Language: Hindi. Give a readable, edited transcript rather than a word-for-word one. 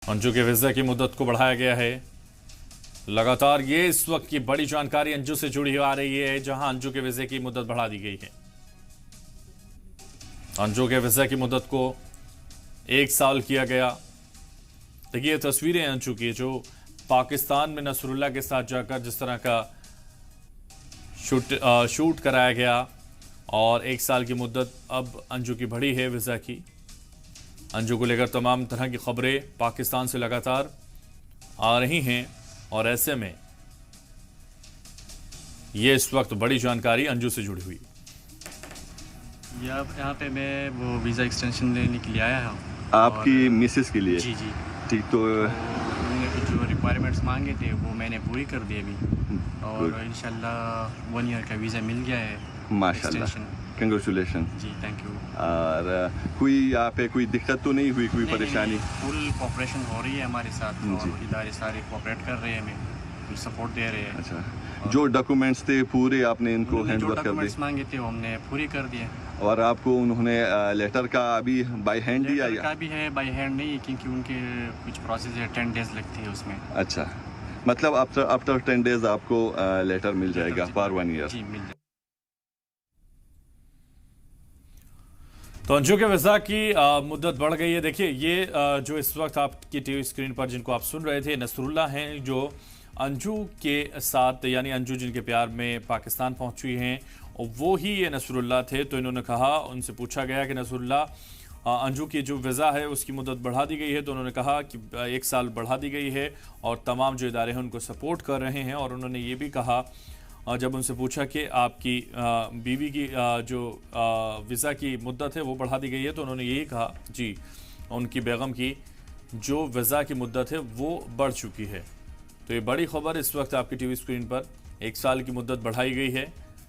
अंजू के वीजा की मुद्दत को बढ़ाया गया है। लगातार ये इस वक्त की बड़ी जानकारी अंजू से जुड़ी आ रही है, जहां अंजू के वीजे की मुद्दत बढ़ा दी गई है। अंजू के वीजा की मुद्दत को 1 साल किया गया। देखिए तस्वीरें अंजू की, जो पाकिस्तान में नसरुल्ला के साथ जाकर जिस तरह का शूट कराया गया, और 1 साल की मुद्दत अब अंजू की बढ़ी है वीजा की। अंजू को लेकर तमाम तरह की खबरें पाकिस्तान से लगातार आ रही हैं, और ऐसे में ये इस वक्त बड़ी जानकारी अंजू से जुड़ी हुई। यहाँ पे मैं वो वीज़ा एक्सटेंशन लेने के लिए आया हूँ। आपकी मिसेस के लिए? जी जी ठीक। तो उन्होंने कुछ जो रिक्वायरमेंट्स मांगे थे वो मैंने पूरी कर दी अभी, और इंशाल्लाह 1 ईयर का वीज़ा मिल गया है। माशाल्लाह, कंग्रेचुलेशन जी, थैंक यू। और कोई यहाँ पे कोई दिक्कत तो नहीं हुई, कोई परेशानी? फुल कोऑपरेशन हो रही है हमारे साथ, और इदारे सारे कोऑपरेट कर रहे हैं, हमें फुल सपोर्ट दे रहे हैं। अच्छा, जो डॉक्यूमेंट्स थे पूरे आपने इनको हैंड ओवर कर दिए? डॉक्यूमेंट्स मांगे थे वो हमने पूरी कर दिए। और आपको उन्होंने लेटर का अभी बाय हैंड दिया? लेटर का भी है, बाय हैंड नहीं, क्योंकि उनके कुछ प्रोसेस है, 10 डेज लगती है उसमें। अच्छा, मतलब आफ्टर 10 डेज आपको लेटर मिल जाएगा फॉर 1 ईयर? जी, मिल जाएगा। तो अंजू के वीजा की मुद्दत बढ़ गई है। देखिए ये जो इस वक्त आपकी टीवी स्क्रीन पर जिनको आप सुन रहे थे, नसरुल्ला हैं, जो अंजू के साथ, यानी अंजू जिनके प्यार में पाकिस्तान पहुंची हैं, और वो ही ये नसरुल्ला थे। तो इन्होंने कहा, उनसे पूछा गया कि नसरुल्ला, अंजू की जो वीज़ा है उसकी मुद्दत बढ़ा दी गई है। तो उन्होंने कहा कि 1 साल बढ़ा दी गई है, और तमाम जो इदारे हैं उनको सपोर्ट कर रहे हैं। और उन्होंने ये भी कहा, जब उनसे पूछा कि आपकी बीवी की जो वीज़ा की मुद्दत है वो बढ़ा दी गई है, तो उन्होंने यही कहा जी, उनकी बेगम की जो वीज़ा की मुद्दत है वो बढ़ चुकी है। तो ये बड़ी खबर इस वक्त आपकी टीवी स्क्रीन पर, 1 साल की मुद्दत बढ़ाई गई है।